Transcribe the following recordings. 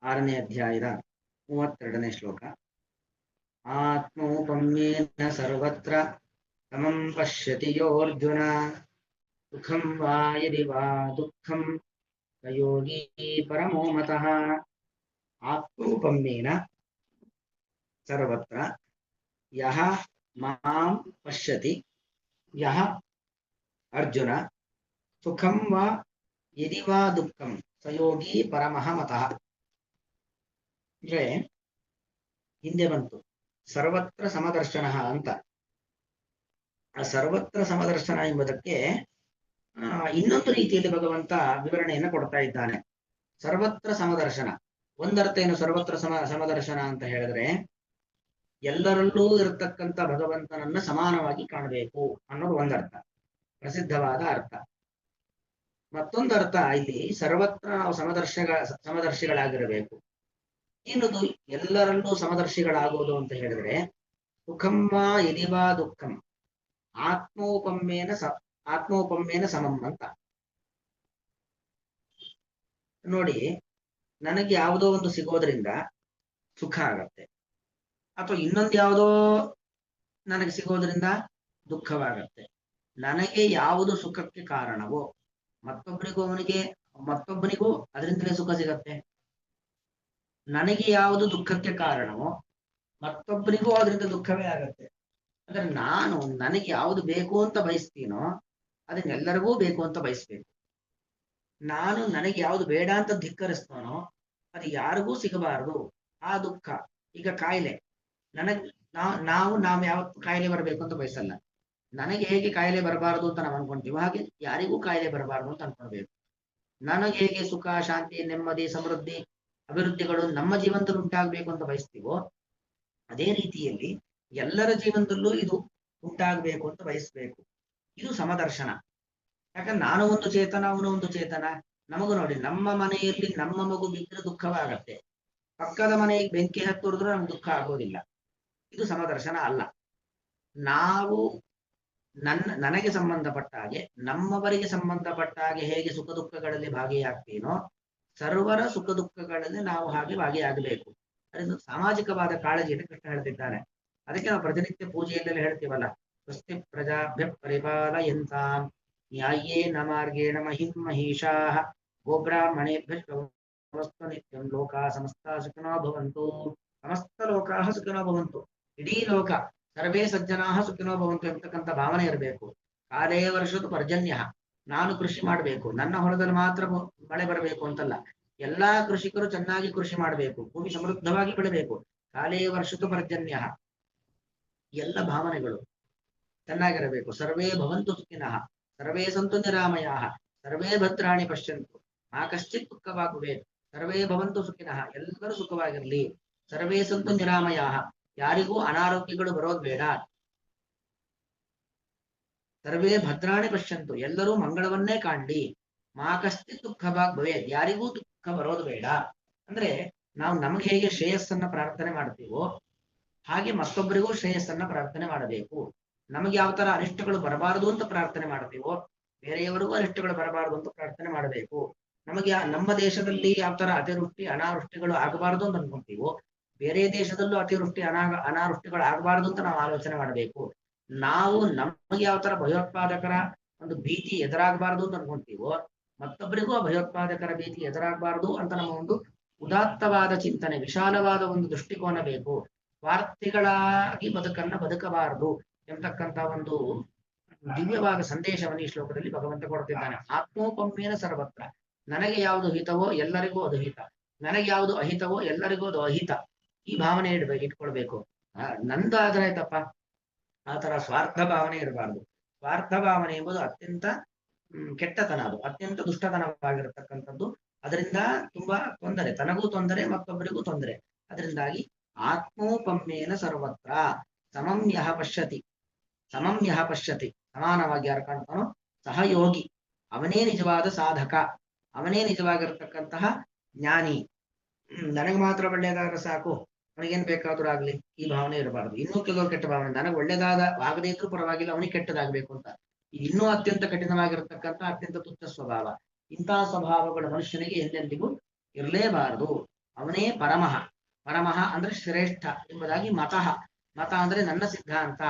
6ನೇ ಅಧ್ಯಾಯದ 32ನೇ ಶ್ಲೋಕ. ಆತ್ಮೌಪಮ್ಯೇನ ಸರ್ವತ್ರ ಸಮಂ ಪಶ್ಯತಿ ಯೋರ್ಜುನ ಸುಖಂ ವಾ ಯದಿ ವಾ ದುಃಖಂ ಸ ಯೋಗಿ ಪರಮೋ ಮತಃ. ಆತ್ಮೌಪಮ್ಯೇನ ಸರ್ವತ್ರ ಯಹ ಮಾಂ ಪಶ್ಯತಿ ಯಹ ಅರ್ಜುನ ಸುಖಂ ವಾ ಯದಿ ವಾ ದುಃಖಂ ಸ ಯೋಗಿ ಪರಮಃ ಮತಃ. ಅಂದ್ರೆ ಹಿಂದೆ ಬಂತು ಸರ್ವತ್ರ ಸಮದರ್ಶನ ಅಂತ. ಆ ಸರ್ವತ್ರ ಸಮದರ್ಶನ ಎಂಬುದಕ್ಕೆ ಇನ್ನೊಂದು ರೀತಿಯಲ್ಲಿ ಭಗವಂತ ವಿವರಣೆಯನ್ನು ಕೊಡ್ತಾ ಇದ್ದಾನೆ. ಸರ್ವತ್ರ ಸಮದರ್ಶನ ಒಂದರ್ಥ ಏನು? ಸರ್ವತ್ರ ಸಮದರ್ಶನ ಅಂತ ಹೇಳಿದ್ರೆ ಎಲ್ಲರಲ್ಲೂ ಇರತಕ್ಕಂಥ ಭಗವಂತನನ್ನ ಸಮಾನವಾಗಿ ಕಾಣಬೇಕು ಅನ್ನೋದು ಒಂದರ್ಥ, ಪ್ರಸಿದ್ಧವಾದ ಅರ್ಥ. ಮತ್ತೊಂದು ಅರ್ಥ ಇಲ್ಲಿ ಸರ್ವತ್ರ ನಾವು ಸಮದರ್ಶಿಗಳಾಗಿರಬೇಕು. ಏನದು ಎಲ್ಲರಲ್ಲೂ ಸಮದರ್ಶಿಗಳಾಗುವುದು ಅಂತ ಹೇಳಿದ್ರೆ ಸುಖಂ ವಾ ಯದಿ ವಾ ದುಃಖಂ ಆತ್ಮೋಪಮ್ಯೇನ ಸಮಂ ಅಂತ. ನೋಡಿ, ನನಗೆ ಯಾವುದೋ ಒಂದು ಸಿಗೋದ್ರಿಂದ ಸುಖ ಆಗತ್ತೆ, ಅಥವಾ ಇನ್ನೊಂದು ಯಾವುದೋ ನನಗೆ ಸಿಗೋದ್ರಿಂದ ದುಃಖವಾಗತ್ತೆ. ನನಗೆ ಯಾವುದು ಸುಖಕ್ಕೆ ಕಾರಣವೋ ಮತ್ತೊಬ್ಬನಿಗೂ ಅದರಿಂದಲೇ ಸುಖ ಸಿಗತ್ತೆ. ನನಗೆ ಯಾವುದು ದುಃಖಕ್ಕೆ ಕಾರಣವೋ ಮತ್ತೊಬ್ಬರಿಗೂ ಅದರಿಂದ ದುಃಖವೇ ಆಗತ್ತೆ. ಅಂದ್ರೆ ನನಗೆ ಯಾವುದು ಬೇಕು ಅಂತ ಬಯಸ್ತೀನೋ ಅದನ್ನೆಲ್ಲರಿಗೂ ಬೇಕು ಅಂತ ಬಯಸ್ಬೇಕು. ನನಗೆ ಯಾವುದು ಬೇಡ ಅಂತ ಧಿಕ್ಕರಿಸ್ತಾನೋ ಅದು ಯಾರಿಗೂ ಸಿಗಬಾರದು. ಆ ದುಃಖ. ಈಗ ಕಾಯಿಲೆ, ನಾವು ಯಾವತ್ತು ಕಾಯಿಲೆ ಬರಬೇಕು ಅಂತ ಬಯಸಲ್ಲ. ನನಗೆ ಹೇಗೆ ಕಾಯಿಲೆ ಬರಬಾರದು ಅಂತ ನಾವು ಅನ್ಕೊಂತೀವೋ ಹಾಗೆ ಯಾರಿಗೂ ಕಾಯಿಲೆ ಬರಬಾರದು ಅಂತ ಅನ್ಕೊಳ್ಬೇಕು. ನನಗೆ ಹೇಗೆ ಸುಖ, ಶಾಂತಿ, ನೆಮ್ಮದಿ, ಸಮೃದ್ಧಿ, ಅಭಿವೃದ್ಧಿಗಳು ನಮ್ಮ ಜೀವನದಲ್ಲಿ ಉಂಟಾಗಬೇಕು ಅಂತ ಬಯಸ್ತೀವೋ ಅದೇ ರೀತಿಯಲ್ಲಿ ಎಲ್ಲರ ಜೀವನದಲ್ಲೂ ಇದು ಉಂಟಾಗಬೇಕು ಅಂತ ಬಯಸ್ಬೇಕು. ಇದು ಸಮದರ್ಶನ. ಯಾಕಂದ್ರೆ ನಾನು ಒಂದು ಚೇತನ, ಅವನು ಒಂದು ಚೇತನ. ನಮಗೂ ನೋಡಿ, ನಮ್ಮ ಮನೆಯಲ್ಲಿ ನಮ್ಮ ಮಗು ಬಿದ್ದರೆ ದುಃಖವಾಗತ್ತೆ, ಪಕ್ಕದ ಮನೆಗೆ ಬೆಂಕಿ ಹತ್ತುರಿದ್ರೆ ನಮ್ಗೆ ದುಃಖ ಆಗೋದಿಲ್ಲ. ಇದು ಸಮದರ್ಶನ ಅಲ್ಲ. ನಾವು ನನಗೆ ಸಂಬಂಧಪಟ್ಟ ಹಾಗೆ, ನಮ್ಮವರಿಗೆ ಸಂಬಂಧಪಟ್ಟ ಹಾಗೆ ಹೇಗೆ ಸುಖ ದುಃಖಗಳಲ್ಲಿ ಭಾಗಿಯಾಗ್ತೀನೋ ಸರ್ವರ ಸುಖ ದುಃಖಗಳಲ್ಲಿ ನಾವು ಹಾಗೆ ಭಾಗಿಯಾಗಬೇಕು. ಅದರಿಂದ ಸಾಮಾಜಿಕವಾದ ಕಾಳಜಿಯನ್ನು ಕೃಷ್ಣ ಹೇಳ್ತಿದ್ದಾನೆ. ಅದಕ್ಕೆ ನಾವು ಪ್ರತಿನಿತ್ಯ ಪೂಜೆಯಲ್ಲೆಲ್ಲ ಹೇಳ್ತೀವಲ್ಲ, ಸ್ವಸ್ತಿ ಪ್ರಜಾಭ್ಯ ಪರಿಪಾಲಯಂತಾಂ ನ್ಯಾಯೇನ ಮಾರ್ಗೇಣ ಮಹಿಂ ಮಹಿಷಾಃ ಗೋಬ್ರಾಹ್ಮಣೇಭ್ಯ ಶುಭಮಸ್ತು ನಿತ್ಯಂ ಲೋಕಾಃ ಸಮಸ್ತಾಃ ಸುಖಿನೋ ಭವಂತು. ಸಮಸ್ತ ಲೋಕಾಃ ಸುಖಿನೋ ಭವಂತು. ಇಡೀ ಲೋಕ ಸರ್ವೇ ಸಜ್ಜನಾಃ ಸುಖಿನೋ ಭವಂತು ಎಂಬತಕ್ಕಂಥ ಭಾವನೆ ಇರಬೇಕು. ಕಾಲೇ ವರ್ಷದ ಪರ್ಜನ್ಯ. ನಾನು ಕೃಷಿ ಮಾಡಬೇಕು, ನನ್ನ ಹೊಲದಲ್ಲಿ ಮಾತ್ರ ಮಳೆ ಬರಬೇಕು ಅಂತಲ್ಲ, ಎಲ್ಲಾ ಕೃಷಿಕರು ಚೆನ್ನಾಗಿ ಕೃಷಿ ಮಾಡಬೇಕು, ಭೂಮಿ ಸಮೃದ್ಧವಾಗಿ ಬೆಳಬೇಕು. ಕಾಲೇ ವರ್ಷದ ಪರ್ಜನ್ಯ. ಎಲ್ಲ ಭಾವನೆಗಳು ಚೆನ್ನಾಗಿರಬೇಕು. ಸರ್ವೇ ಭವಂತು ಸುಖಿನಃ ಸರ್ವೇ ಸಂತು ನಿರಾಮಯಾಃ ಸರ್ವೇ ಭದ್ರಾಣಿ ಪಶ್ಯಂತು ಮಾ ಕಶ್ಚಿತ್ ದುಃಖವಾಗಬೇಕು. ಸರ್ವೇ ಭವಂತು ಸುಖಿನಃ, ಎಲ್ಲರೂ ಸುಖವಾಗಿರಲಿ. ಸರ್ವೇ ಸಂತು ನಿರಾಮಯಾಃ, ಯಾರಿಗೂ ಅನಾರೋಗ್ಯಗಳು ಬರೋದು ಬೇಡ. ಸರ್ವೇ ಭದ್ರಾಣಿ ಪಶ್ಯಂತು, ಎಲ್ಲರೂ ಮಂಗಳವನ್ನೇ ಕಾಣಲಿ. ಮಾ ಕಶ್ಚಿತ್ ದುಃಖವಾಗಬೇಕು, ಯಾರಿಗೂ ದುಃಖ ಬರೋದು ಬೇಡ. ಅಂದ್ರೆ ನಾವು ನಮ್ಗೆ ಹೇಗೆ ಶ್ರೇಯಸ್ಸನ್ನ ಪ್ರಾರ್ಥನೆ ಮಾಡ್ತೀವೋ ಹಾಗೆ ಮತ್ತೊಬ್ಬರಿಗೂ ಶ್ರೇಯಸ್ಸನ್ನ ಪ್ರಾರ್ಥನೆ ಮಾಡಬೇಕು. ನಮಗೆ ಯಾವ ತರ ಅನಿಷ್ಟಗಳು ಬರಬಾರದು ಅಂತ ಪ್ರಾರ್ಥನೆ ಮಾಡ್ತೀವೋ ಬೇರೆಯವರಿಗೂ ಅನಿಷ್ಟಗಳು ಬರಬಾರದು ಅಂತ ಪ್ರಾರ್ಥನೆ ಮಾಡಬೇಕು. ನಮಗೆ ನಮ್ಮ ದೇಶದಲ್ಲಿ ಯಾವ ತರ ಅತಿವೃಷ್ಟಿ ಅನಾವೃಷ್ಟಿಗಳು ಆಗಬಾರದು ಅಂತ ಅನ್ಕೊಂತೀವೋ ಬೇರೆ ದೇಶದಲ್ಲೂ ಅತಿವೃಷ್ಟಿ ಅನಾವೃಷ್ಟಿಗಳು ಆಗಬಾರದು ಅಂತ ನಾವು ಆಲೋಚನೆ ಮಾಡಬೇಕು. ನಾವು ನಮಗೆ ಯಾವ ತರ ಭಯೋತ್ಪಾದಕರ ಒಂದು ಭೀತಿ ಎದುರಾಗಬಾರದು ಅಂತ ಅನ್ಕೊಂತೀವೋ ಮತ್ತೊಬ್ಬರಿಗೂ ಆ ಭಯೋತ್ಪಾದಕರ ಭೀತಿ ಎದುರಾಗಬಾರದು ಅಂತ ನಮ್ಮ ಒಂದು ಉದಾತ್ತವಾದ ಚಿಂತನೆ, ವಿಶಾಲವಾದ ಒಂದು ದೃಷ್ಟಿಕೋನ ಬೇಕು. ಸ್ವಾರ್ಥಿಗಳಾಗಿ ಬದುಕಬಾರದು ಎಂಬತಕ್ಕಂಥ ಒಂದು ದಿವ್ಯವಾದ ಸಂದೇಶವನ್ನು ಈ ಶ್ಲೋಕದಲ್ಲಿ ಭಗವಂತ ಕೊಡ್ತಿದ್ದಾನೆ. ಆತ್ಮೋಪಮ್ಯೇನ ಸರ್ವತ್ರ. ನನಗೆ ಯಾವುದು ಹಿತವೋ ಎಲ್ಲರಿಗೂ ಅದು ಹಿತ, ನನಗೆ ಯಾವುದು ಅಹಿತವೋ ಎಲ್ಲರಿಗೂ ಅದು ಅಹಿತ. ಈ ಭಾವನೆ ಇಟ್ಕೊಳ್ಬೇಕು. ನಂದಾದ್ರೆ ಆಯ್ತಪ್ಪ, ಆ ತರ ಸ್ವಾರ್ಥ ಭಾವನೆ ಇರಬಾರ್ದು. ಸ್ವಾರ್ಥ ಭಾವನೆ ಎಂಬುದು ಅತ್ಯಂತ ಕೆಟ್ಟತನ, ಅದು ಅತ್ಯಂತ ದುಷ್ಟತನವಾಗಿರತಕ್ಕಂಥದ್ದು. ಅದರಿಂದ ತುಂಬಾ ತೊಂದರೆ, ತನಗೂ ತೊಂದರೆ ಮತ್ತೊಬ್ಬರಿಗೂ ತೊಂದರೆ. ಅದರಿಂದಾಗಿ ಆತ್ಮೋಪಮ್ಯೇನ ಸರ್ವತ್ರ ಸಮಂ ಯಹ ಪಶ್ಯತಿ ಸಮಾನವಾಗಿ ಯಾರು ಕಾಣ್ತಾನೋ ಸಹಯೋಗಿ, ಅವನೇ ನಿಜವಾದ ಸಾಧಕ, ಅವನೇ ನಿಜವಾಗಿರತಕ್ಕಂತಹ ಜ್ಞಾನಿ. ನನಗೆ ಮಾತ್ರ ಒಳ್ಳೇದಾದ್ರೆ ಸಾಕು, ಅವನಿಗೇನ್ ಬೇಕಾದ್ರೂ ಆಗ್ಲಿ, ಈ ಭಾವನೆ ಇರಬಾರದು. ಇನ್ನೂ ಕೆಲವರು ಕೆಟ್ಟ ಭಾವನೆ, ನನಗೆ ಆಗದೇ ಇದ್ರೂ ಪರವಾಗಿಲ್ಲ, ಅವನಿಗೆ ಕೆಟ್ಟದಾಗಬೇಕು ಅಂತ. ಇನ್ನೂ ಅತ್ಯಂತ ಕಠಿಣವಾಗಿರತಕ್ಕಂಥ ಅತ್ಯಂತ ತುಚ್ಛ ಸ್ವಭಾವ. ಇಂತಹ ಸ್ವಭಾವಗಳು ಮನುಷ್ಯನಿಗೆ ಎಂದೆಂದಿಗೂ ಇರಲೇಬಾರದು. ಅವನೇ ಪರಮಃ. ಪರಮಃ ಅಂದ್ರೆ ಶ್ರೇಷ್ಠ ಎಂಬುದಾಗಿ ಮತಃ. ಮತ ಅಂದ್ರೆ ನನ್ನ ಸಿದ್ಧಾಂತ,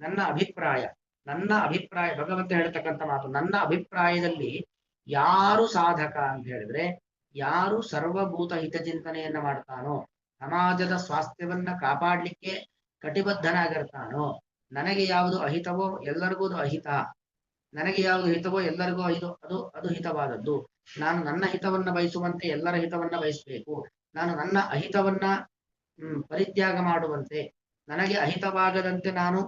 ನನ್ನ ಅಭಿಪ್ರಾಯ. ನನ್ನ ಅಭಿಪ್ರಾಯ ಭಗವಂತ ಹೇಳ್ತಕ್ಕಂಥ ಮಾತು. ನನ್ನ ಅಭಿಪ್ರಾಯದಲ್ಲಿ ಯಾರು ಸಾಧಕ ಅಂತ ಹೇಳಿದ್ರೆ, ಯಾರು ಸರ್ವಭೂತ ಹಿತಚಿಂತನೆಯನ್ನ ಮಾಡ್ತಾನೋ, ಸಮಾಜದ ಸ್ವಾಸ್ಥ್ಯವನ್ನ ಕಾಪಾಡ್ಲಿಕ್ಕೆ ಕಟಿಬದ್ಧನಾಗಿರ್ತಾನೋ, ನನಗೆ ಯಾವುದು ಅಹಿತವೋ ಎಲ್ಲರಿಗೂ ಅದು ಅಹಿತ, ನನಗೆ ಯಾವುದು ಹಿತವೋ ಎಲ್ಲರಿಗೂ ಅದು ಹಿತವಾದದ್ದು, ನಾನು ನನ್ನ ಹಿತವನ್ನ ಬಯಸುವಂತೆ ಎಲ್ಲರ ಹಿತವನ್ನ ಬಯಸಬೇಕು, ನಾನು ನನ್ನ ಅಹಿತವನ್ನ ಪರಿತ್ಯಾಗ ಮಾಡುವಂತೆ, ನನಗೆ ಅಹಿತವಾಗದಂತೆ ನಾನು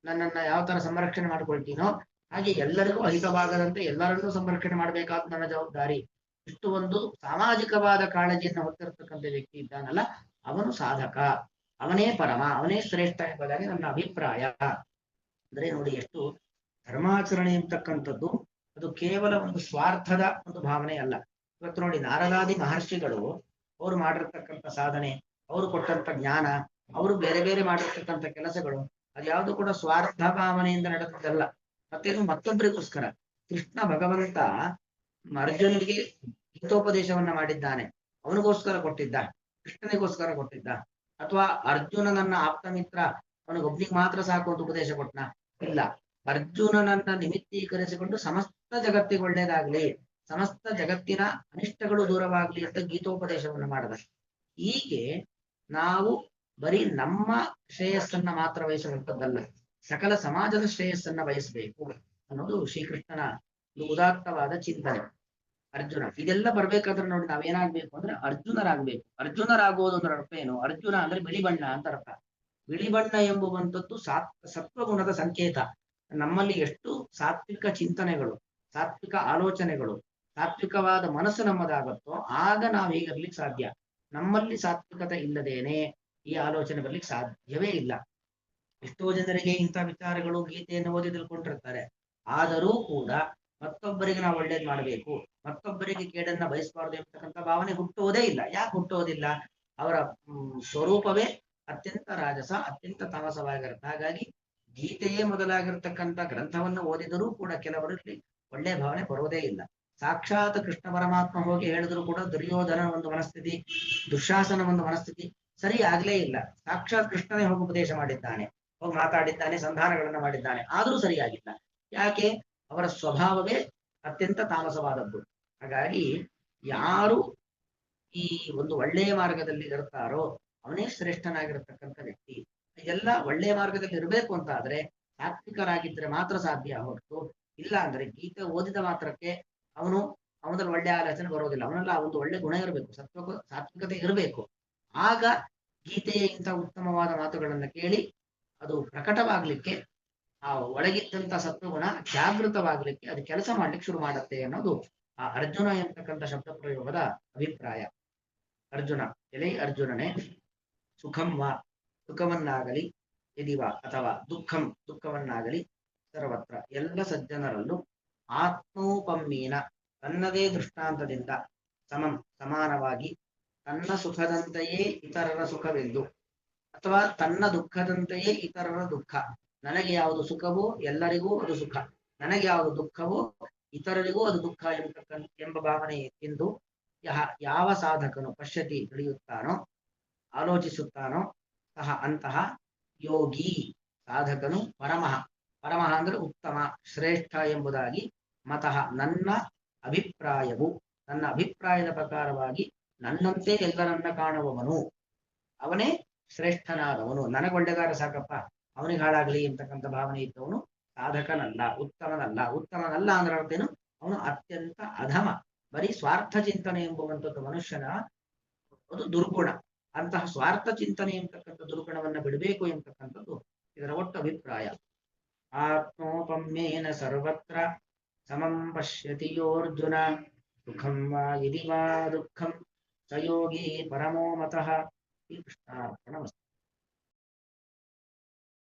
ನನ್ನನ್ನ ಯಾವ ತರ ಸಂರಕ್ಷಣೆ ಮಾಡ್ಕೊಳ್ತೀನೋ ಹಾಗೆ ಎಲ್ಲರಿಗೂ ಅಹಿತವಾಗದಂತೆ ಎಲ್ಲರನ್ನೂ ಸಂರಕ್ಷಣೆ ಮಾಡಬೇಕಾದ ನನ್ನ ಜವಾಬ್ದಾರಿ. ಇಷ್ಟು ಒಂದು ಸಾಮಾಜಿಕವಾದ ಕಾಳಜಿಯನ್ನು ಹೊತ್ತಿರತಕ್ಕಂಥ ವ್ಯಕ್ತಿ ಇದ್ದಾನಲ್ಲ, ಅವನು ಸಾಧಕ, ಅವನೇ ಪರಮ, ಅವನೇ ಶ್ರೇಷ್ಠ ಎಂಬುದಾಗಿ ನನ್ನ ಅಭಿಪ್ರಾಯ. ಅಂದ್ರೆ ನೋಡಿ, ಎಷ್ಟು ಧರ್ಮಾಚರಣೆ ಎಂಬತಕ್ಕಂಥದ್ದು ಅದು ಕೇವಲ ಒಂದು ಸ್ವಾರ್ಥದ ಒಂದು ಭಾವನೆ ಅಲ್ಲ. ಇವತ್ತು ನೋಡಿ, ನಾರದಾದಿ ಮಹರ್ಷಿಗಳು ಅವರು ಮಾಡಿರ್ತಕ್ಕಂಥ ಸಾಧನೆ, ಅವರು ಕೊಟ್ಟಂತ ಜ್ಞಾನ, ಅವರು ಬೇರೆ ಬೇರೆ ಮಾಡಿರ್ತಕ್ಕಂಥ ಕೆಲಸಗಳು, ಅದ್ಯಾವುದು ಕೂಡ ಸ್ವಾರ್ಥ ಭಾವನೆಯಿಂದ ನಡೆದದ್ದಲ್ಲ. ಮತ್ತೇನು ಮತ್ತೊಬ್ಬರಿಗೋಸ್ಕರ. ಕೃಷ್ಣ ಭಗವಂತ ಅರ್ಜುನನಿಗೆ ಗೀತೋಪದೇಶವನ್ನ ಮಾಡಿದ್ದಾನೆ, ಅವನಿಗೋಸ್ಕರ ಕೊಟ್ಟಿದ್ದ, ಕೃಷ್ಣನಿಗೋಸ್ಕರ ಕೊಟ್ಟಿದ್ದ, ಅಥವಾ ಅರ್ಜುನನನ್ನ ಆಪ್ತ ಮಿತ್ರ ಅವನಿಗೊಬ್ನಿಗೆ ಮಾತ್ರ ಸಾಕು ಅಂತ ಉಪದೇಶ ಕೊಟ್ಟನ? ಇಲ್ಲ. ಅರ್ಜುನನನ್ನ ನಿಮಿತ್ತೀಕರಿಸಿಕೊಂಡು ಸಮಸ್ತ ಜಗತ್ತಿಗೆ ಒಳ್ಳೇದಾಗ್ಲಿ, ಸಮಸ್ತ ಜಗತ್ತಿನ ಅನಿಷ್ಟಗಳು ದೂರವಾಗ್ಲಿ ಅಂತ ಗೀತೋಪದೇಶವನ್ನು ಮಾಡಿದ. ಹೀಗೆ ನಾವು ಬರೀ ನಮ್ಮ ಶ್ರೇಯಸ್ಸನ್ನ ಮಾತ್ರ ಬಯಸುವಂಥದ್ದಲ್ಲ, ಸಕಲ ಸಮಾಜದ ಶ್ರೇಯಸ್ಸನ್ನ ಬಯಸಬೇಕು ಅನ್ನೋದು ಶ್ರೀಕೃಷ್ಣನ ಒಂದು ಉದಾತ್ತವಾದ ಚಿಂತನೆ. ಅರ್ಜುನ ಇದೆಲ್ಲ ಬರ್ಬೇಕಾದ್ರೆ ನೋಡಿ, ನಾವೇನಾಗ್ಬೇಕು ಅಂದ್ರೆ ಅರ್ಜುನರಾಗ್ಬೇಕು. ಅರ್ಜುನರಾಗೋದು ಅಂದ್ರೆ ಅರ್ಥ ಏನು? ಅರ್ಜುನ ಅಂದ್ರೆ ಬಿಳಿ ಬಣ್ಣ ಅಂತ ಅರ್ಥ. ಬಿಳಿ ಬಣ್ಣ ಎಂಬುವಂಥದ್ದು ಸತ್ವಗುಣದ ಸಂಕೇತ. ನಮ್ಮಲ್ಲಿ ಎಷ್ಟು ಸಾತ್ವಿಕ ಚಿಂತನೆಗಳು, ಸಾತ್ವಿಕ ಆಲೋಚನೆಗಳು, ಸಾತ್ವಿಕವಾದ ಮನಸ್ಸು ನಮ್ಮದಾಗುತ್ತೋ ಆಗ ನಾವು ಹೀಗಿರ್ಲಿಕ್ಕೆ ಸಾಧ್ಯ. ನಮ್ಮಲ್ಲಿ ಸಾತ್ವಿಕತೆ ಇಲ್ಲದೇನೆ ಈ ಆಲೋಚನೆ ಬರ್ಲಿಕ್ಕೆ ಸಾಧ್ಯವೇ ಇಲ್ಲ. ಎಷ್ಟೋ ಜನರಿಗೆ ಇಂಥ ವಿಚಾರಗಳು ಗೀತೆಯನ್ನು ಓದಿ ತಿಳ್ಕೊಂಡಿರ್ತಾರೆ, ಆದರೂ ಕೂಡ ಮತ್ತೊಬ್ಬರಿಗೆ ನಾವು ಒಳ್ಳೇದು ಮಾಡಬೇಕು, ಮತ್ತೊಬ್ಬರಿಗೆ ಕೇಡನ್ನ ಬಯಸಬಾರ್ದು ಎಂಬತಕ್ಕಂಥ ಭಾವನೆ ಹುಟ್ಟುವುದೇ ಇಲ್ಲ. ಯಾಕೆ ಹುಟ್ಟುವುದಿಲ್ಲ? ಅವರ ಸ್ವರೂಪವೇ ಅತ್ಯಂತ ರಾಜಸ, ಅತ್ಯಂತ ತಾಮಸವಾಗಿರುತ್ತೆ. ಹಾಗಾಗಿ ಗೀತೆಯೇ ಮೊದಲಾಗಿರ್ತಕ್ಕಂಥ ಗ್ರಂಥವನ್ನು ಓದಿದರೂ ಕೂಡ ಕೆಲವರಲ್ಲಿ ಒಳ್ಳೆಯ ಭಾವನೆ ಬರೋದೇ ಇಲ್ಲ. ಸಾಕ್ಷಾತ್ ಕೃಷ್ಣ ಪರಮಾತ್ಮ ಹೋಗಿ ಹೇಳಿದ್ರು ಕೂಡ ದುರ್ಯೋಧನ ಒಂದು ಮನಸ್ಥಿತಿ, ದುಶಾಸನ ಒಂದು ಮನಸ್ಥಿತಿ ಸರಿ ಆಗ್ಲೇ ಇಲ್ಲ. ಸಾಕ್ಷಾತ್ ಕೃಷ್ಣನೇ ಹೋಗಿ ಉಪದೇಶ ಮಾಡಿದ್ದಾನೆ, ಹೋಗಿ ಮಾತಾಡಿದ್ದಾನೆ, ಸಂಧಾನಗಳನ್ನ ಮಾಡಿದ್ದಾನೆ, ಆದರೂ ಸರಿಯಾಗಿಲ್ಲ. ಯಾಕೆ? ಅವರ ಸ್ವಭಾವವೇ ಅತ್ಯಂತ ತಾಮಸವಾದದ್ದು. ಹಾಗಾಗಿ ಯಾರು ಈ ಒಂದು ಒಳ್ಳೆಯ ಮಾರ್ಗದಲ್ಲಿ ಇರ್ತಾರೋ ಅವನೇ ಶ್ರೇಷ್ಠನಾಗಿರತಕ್ಕಂಥ ವ್ಯಕ್ತಿ. ಇದೆಲ್ಲ ಒಳ್ಳೆಯ ಮಾರ್ಗದಲ್ಲಿ ಇರಬೇಕು ಅಂತ ಆದ್ರೆ ಸಾತ್ವಿಕರಾಗಿದ್ರೆ ಮಾತ್ರ ಸಾಧ್ಯ, ಹೊರತು ಇಲ್ಲ ಅಂದ್ರೆ ಗೀತೆ ಓದಿದ ಮಾತ್ರಕ್ಕೆ ಅವನಲ್ಲಿ ಒಳ್ಳೆ ಆಲೋಚನೆ ಬರೋದಿಲ್ಲ. ಅವನೆಲ್ಲ ಒಂದು ಒಳ್ಳೆ ಗುಣ ಇರಬೇಕು, ಸಾತ್ವಿಕತೆ ಇರಬೇಕು. ಆಗ ಗೀತೆಯ ಇಂಥ ಉತ್ತಮವಾದ ಮಾತುಗಳನ್ನ ಕೇಳಿ ಅದು ಪ್ರಕಟವಾಗ್ಲಿಕ್ಕೆ, ಆ ಒಳಗಿದ್ದಂತ ಸತ್ವಗುಣ ಜಾಗೃತವಾಗ್ಲಿಕ್ಕೆ, ಅದು ಕೆಲಸ ಮಾಡ್ಲಿಕ್ಕೆ ಶುರು ಮಾಡುತ್ತೆ ಅನ್ನೋದು ಆ ಅರ್ಜುನ ಎಂತಕ್ಕಂಥ ಶಬ್ದ ಪ್ರಯೋಗದ ಅಭಿಪ್ರಾಯ. ಅರ್ಜುನ, ಎಲೆ ಅರ್ಜುನನೇ, ಸುಖಂ ವಾ ಸುಖವನ್ನಾಗಲಿ, ಯದಿವಾ ಅಥವಾ ದುಃಖವನ್ನಾಗಲಿ, ಸರ್ವತ್ರ ಎಲ್ಲ ಸಜ್ಜನರಲ್ಲೂ ಆತ್ಮೋಪಮ್ಯೇನ ತನ್ನದೇ ದೃಷ್ಟಾಂತದಿಂದ ಸಮಾನವಾಗಿ ತನ್ನ ಸುಖದಂತೆಯೇ ಇತರರ ಸುಖವೆಂದು, ಅಥವಾ ತನ್ನ ದುಃಖದಂತೆಯೇ ಇತರರ ದುಃಖ. ನನಗೆ ಯಾವುದು ಸುಖವೋ ಎಲ್ಲರಿಗೂ ಅದು ಸುಖ, ನನಗೆ ಯಾವುದು ದುಃಖವೋ ಇತರರಿಗೂ ಅದು ದುಃಖ ಎಂಬ ಭಾವನೆ ಎಂದು ಯಾವ ಸಾಧಕನು ಪಶ್ಯತಿ ತಿಳಿಯುತ್ತಾನೋ, ಆಲೋಚಿಸುತ್ತಾನೋ ಸಹ ಅಂತಹ ಯೋಗಿ ಸಾಧಕನು ಪರಮಃ. ಪರಮಃ ಅಂದ್ರೆ ಉತ್ತಮ, ಶ್ರೇಷ್ಠ ಎಂಬುದಾಗಿ ಮತಃ ನನ್ನ ಅಭಿಪ್ರಾಯವು, ನನ್ನ ಅಭಿಪ್ರಾಯದ ಪ್ರಕಾರವಾಗಿ ನನ್ನಂತೆ ಎಲ್ಲರನ್ನ ಕಾಣುವವನು, ಅವನೇ ಶ್ರೇಷ್ಠನಾದವನು. ನನಗೊಳ್ಳೆಗಾರ ಸಾಕಪ್ಪ, ಅವನಿಗೆ ಹಾಳಾಗ್ಲಿ ಎಂತಕ್ಕಂಥ ಭಾವನೆ ಇದ್ದವನು ಸಾಧಕನಲ್ಲ, ಉತ್ತಮನಲ್ಲ. ಉತ್ತಮನಲ್ಲ ಅಂದ್ರೆ ಅರ್ಥೇನು? ಅವನು ಅತ್ಯಂತ ಅಧಮ, ಬರೀ ಸ್ವಾರ್ಥ ಚಿಂತನೆ ಎಂಬುವಂಥದ್ದು ಮನುಷ್ಯನ ಒಂದು ದುರ್ಗುಣ. ಅಂತಹ ಸ್ವಾರ್ಥ ಚಿಂತನೆ ಎಂಬತಕ್ಕಂಥ ದುರ್ಗುಣವನ್ನ ಬಿಡಬೇಕು ಎಂಬತಕ್ಕಂಥದ್ದು ಇದರ ಒಟ್ಟು ಅಭಿಪ್ರಾಯ. ಆತ್ಮೋಪಮ್ಯೇನ ಸರ್ವತ್ರ ಸಮಂ ಪಶ್ಯತಿ ಯೋರ್ಜುನ, ಸುಖಂ ವಾ ಯದಿ ವಾ ದುಃಖಂ ಸ ಯೋಗಿ ಪರಮೋ ಮತಃ. ಶ್ರೀಕೃಷ್ಣಾರ್ಪಣಮಸ್ತು.